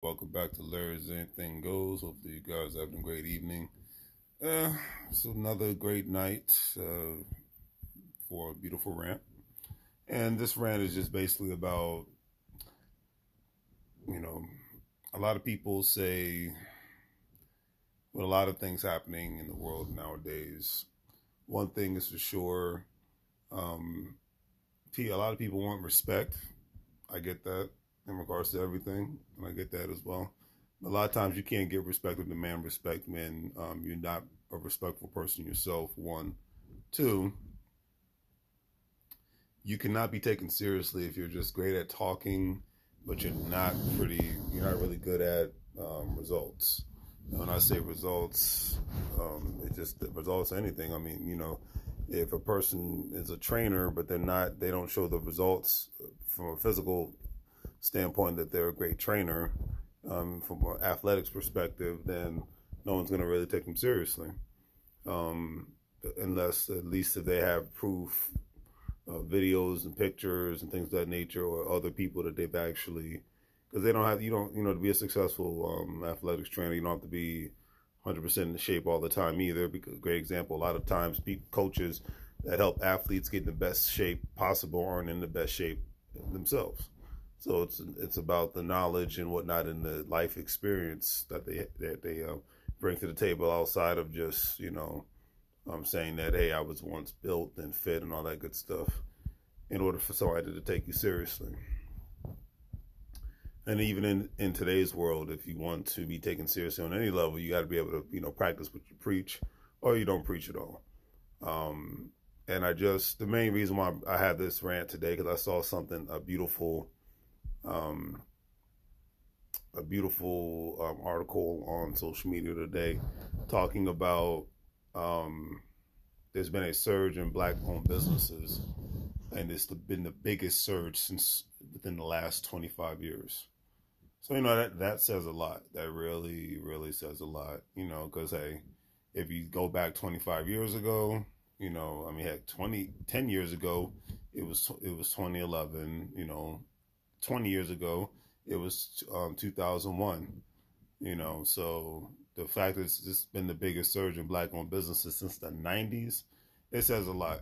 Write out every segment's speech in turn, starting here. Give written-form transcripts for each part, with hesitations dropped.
Welcome back to LarrysAnythingGoes. Hopefully you guys are having a great evening. It's another great night for a beautiful rant. And this rant is just basically about, you know, a lot of people say, with a lot of things happening in the world nowadays, one thing is for sure, um, a lot of people want respect. I get that in regards to everything, and I get that as well. A lot of times you can't get respect or demand respect when you're not a respectful person yourself, one. Two, you cannot be taken seriously if you're just great at talking, but you're not really good at results. And when I say results, it just results anything. I mean, if a person is a trainer, but they don't show the results from a physical standpoint that they're a great trainer, from an athletics perspective, then no one's going to really take them seriously, um, unless at least if they have proof, videos and pictures and things of that nature, or other people that they've actually, because they don't have, to be a successful athletics trainer, you don't have to be 100% in shape all the time either. Because great example, a lot of times coaches that help athletes get in the best shape possible aren't in the best shape themselves. So it's about the knowledge and whatnot and the life experience that they bring to the table outside of just saying that, hey, I was once built and fit and all that good stuff, in order for somebody to take you seriously. And even in today's world, if you want to be taken seriously on any level, you got to be able to practice what you preach, or you don't preach at all. And the main reason why I had this rant today, because I saw a beautiful article on social media today talking about, there's been a surge in black-owned businesses, and it's been the biggest surge since within the last 25 years. So, that says a lot. That really, really says a lot, because, hey, if you go back 25 years ago, heck, 10 years ago, it was 2011, 20 years ago, it was 2001, so the fact that it's been the biggest surge in black-owned businesses since the 90s, it says a lot.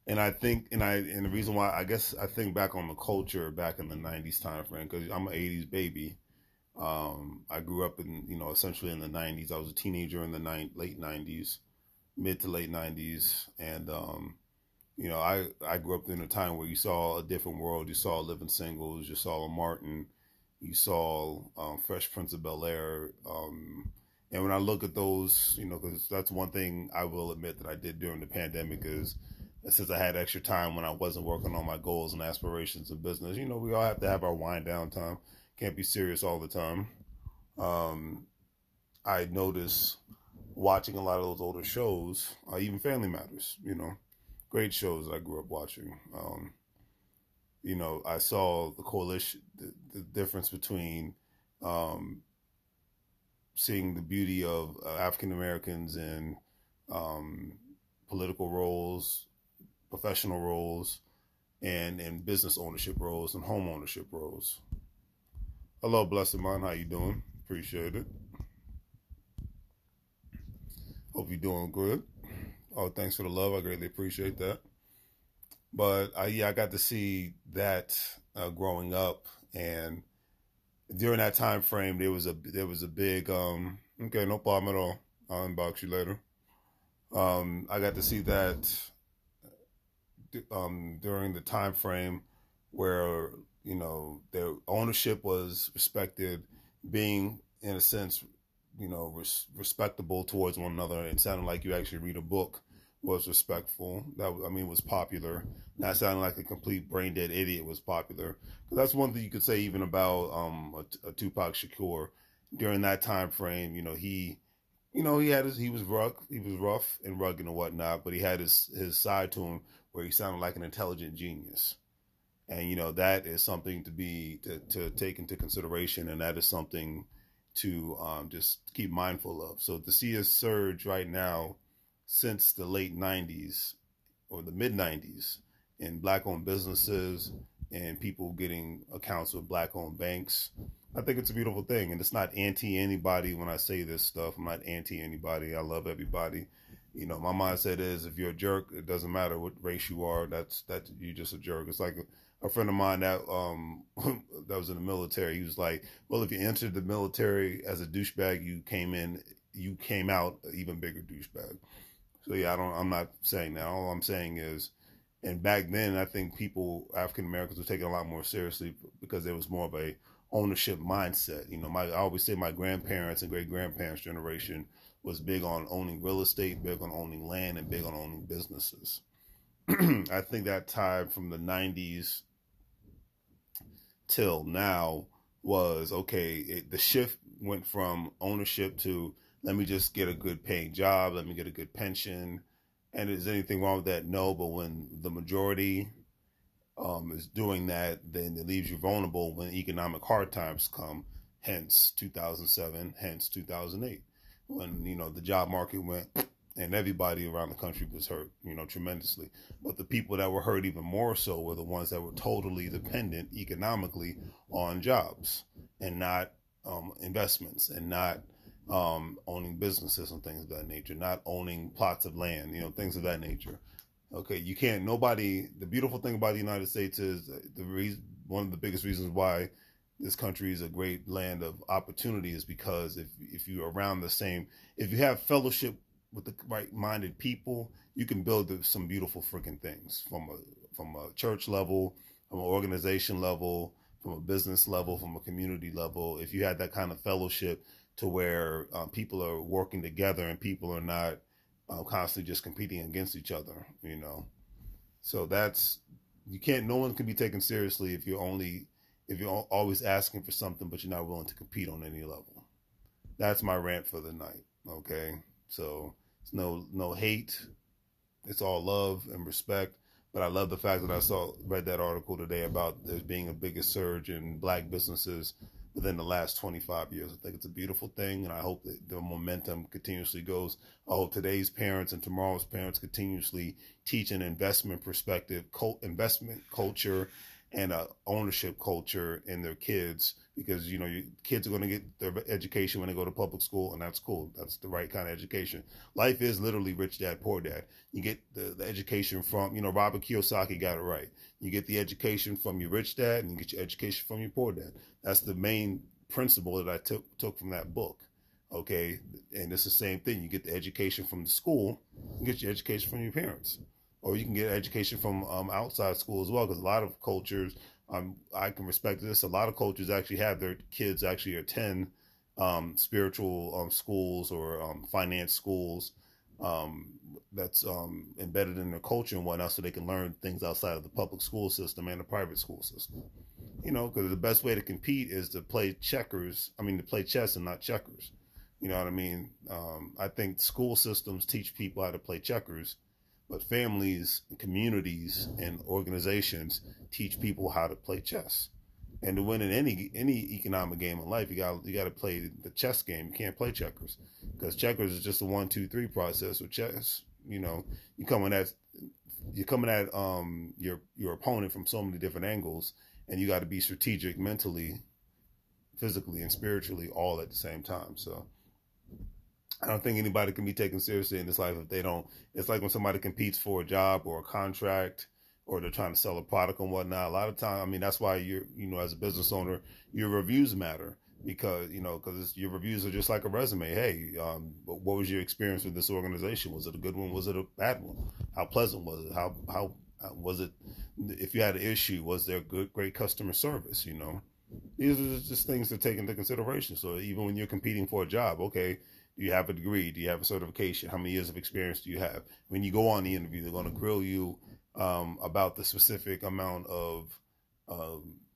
And I think, and the reason why, I guess I think back on the culture back in the 90s time frame, because I'm an 80s baby. I grew up in, essentially in the 90s. I was a teenager in the late 90s, mid to late 90s. And, I grew up in a time where you saw a different world. You saw Living Singles, you saw Martin, you saw Fresh Prince of Bel-Air. And when I look at those, because that's one thing I will admit that I did during the pandemic, is since I had extra time when I wasn't working on my goals and aspirations in business, we all have to have our wind down time. Can't be serious all the time. I noticed watching a lot of those older shows, even Family Matters, great shows that I grew up watching. I saw the coalition, the difference between seeing the beauty of African Americans in political roles, professional roles, and in business ownership roles and home ownership roles. Hello, blessed mind. How you doing? Appreciate it. Hope you're doing good. Oh, thanks for the love. I greatly appreciate that. But I got to see that growing up, and during that time frame, there was a big okay, no problem at all. I'll inbox you later. I got to see that during the time frame where their ownership was respected, being in a sense respectable towards one another, and sounding like you actually read a book was respectful. That was popular. Not sounding like a complete brain dead idiot was popular. That's one thing you could say even about a Tupac Shakur during that time frame. He was rough and rugged and whatnot, but he had his side to him where he sounded like an intelligent genius. And that is something to take into consideration, and that is something to just keep mindful of. So to see a surge right now since the late 90s or the mid 90s in black-owned businesses and people getting accounts with black-owned banks. I think it's a beautiful thing, and it's not anti-anybody when I say this stuff. I'm not anti-anybody. I love everybody. You know, my mindset is if you're a jerk, it doesn't matter what race you are. That's you're just a jerk. It's like a friend of mine that that was in the military. He was like, well, if you entered the military as a douchebag, you came out an even bigger douchebag. So yeah, I'm not saying that. All I'm saying is, and back then, I think African Americans were taken a lot more seriously because there was more of a ownership mindset. You know, I always say my grandparents and great grandparents generation was big on owning real estate, big on owning land, and big on owning businesses. I think that time from the 90s till now was, okay, the shift went from ownership to let me just get a good paying job, let me get a good pension. And is anything wrong with that? No, but when the majority is doing that, then it leaves you vulnerable when economic hard times come, hence 2007, hence 2008, when, you know, the job market went and everybody around the country was hurt, you know, tremendously. But the people that were hurt even more so were the ones that were totally dependent economically on jobs and not investments, and not owning businesses and things of that nature, not owning plots of land, you know, things of that nature. Okay, you can't, the beautiful thing about the United States is one of the biggest reasons why this country is a great land of opportunity is because if you're around if you have fellowship with the right-minded people, you can build some beautiful freaking things from a church level, from an organization level, from a business level, from a community level. If you had that kind of fellowship to where people are working together and people are not constantly just competing against each other, you know. So no one can be taken seriously if you're always asking for something, but you're not willing to compete on any level. That's my rant for the night. Okay. So it's no hate. It's all love and respect. But I love the fact that I read that article today about there being a biggest surge in black businesses within the last 25 years. I think it's a beautiful thing, and I hope that the momentum continuously goes. I hope today's parents and tomorrow's parents continuously teach an investment perspective, investment culture, and a ownership culture in their kids, because, you know, your kids are going to get their education when they go to public school, and that's cool. That's the right kind of education. Life is literally rich dad, poor dad. You get the education from, you know, Robert Kiyosaki got it right. You get the education from your rich dad, and you get your education from your poor dad. That's the main principle that I took from that book. Okay, and it's the same thing. You get the education from the school, you get your education from your parents. Or you can get education from outside school as well, because a lot of cultures, I can respect this, a lot of cultures actually have their kids actually attend spiritual schools or finance schools that's embedded in their culture and whatnot, so they can learn things outside of the public school system and the private school system. You know, because the best way to compete is to play to play chess and not checkers. You know what I mean? I think school systems teach people how to play checkers, but families, communities, and organizations teach people how to play chess. And to win in any economic game in life, you got to play the chess game. You can't play checkers, because checkers is just a 1, 2, 3 process. With chess, you know, you're coming at your opponent from so many different angles, and you got to be strategic mentally, physically, and spiritually all at the same time. So I don't think anybody can be taken seriously in this life if they don't. It's like when somebody competes for a job or a contract, or they're trying to sell a product and whatnot. A lot of time, that's why as a business owner, your reviews matter, because your reviews are just like a resume. Hey, what was your experience with this organization? Was it a good one? Was it a bad one? How pleasant was it? How was it? If you had an issue, was there great customer service? These are just things to take into consideration. So even when you're competing for a job, okay, do you have a degree? Do you have a certification? How many years of experience do you have? When you go on the interview, they're going to grill you about the specific amount of,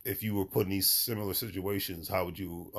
if you were put in these similar situations, how would you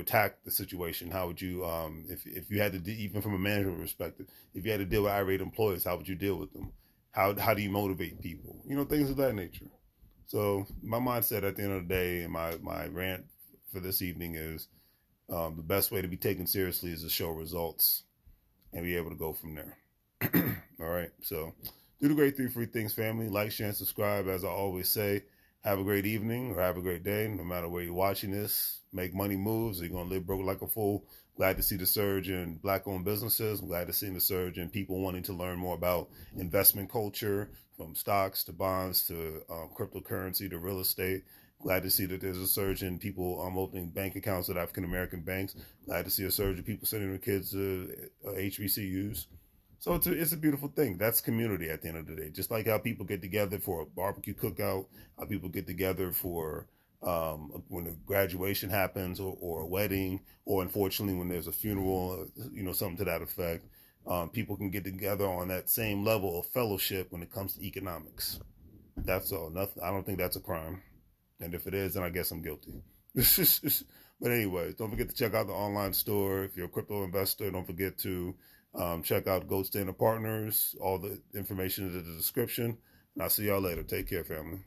attack the situation? How would you, if you had to, even from a management perspective, if you had to deal with irate employees, how would you deal with them? How do you motivate people? Things of that nature. So my mindset at the end of the day, and my rant for this evening is, the best way to be taken seriously is to show results and be able to go from there. All right. So Do the great 3 free things, family. Like, share, and subscribe. As I always say, have a great evening or have a great day, no matter where you're watching this. Make money moves. You're going to live broke like a fool. Glad to see the surge in Black-owned businesses. I'm glad to see the surge in people wanting to learn more about investment culture, from stocks to bonds to cryptocurrency to real estate. Glad to see that there's a surge in people opening bank accounts at African-American banks. Glad to see a surge of people sending their kids to HBCUs. So it's a beautiful thing. That's community at the end of the day. Just like how people get together for a barbecue cookout, how people get together for when a graduation happens or a wedding, or unfortunately when there's a funeral, something to that effect. People can get together on that same level of fellowship when it comes to economics. That's all. Nothing. I don't think that's a crime. And if it is, then I guess I'm guilty. But anyway, don't forget to check out the online store. If you're a crypto investor, don't forget to check out Gold Standard Partners. All the information is in the description. And I'll see y'all later. Take care, family.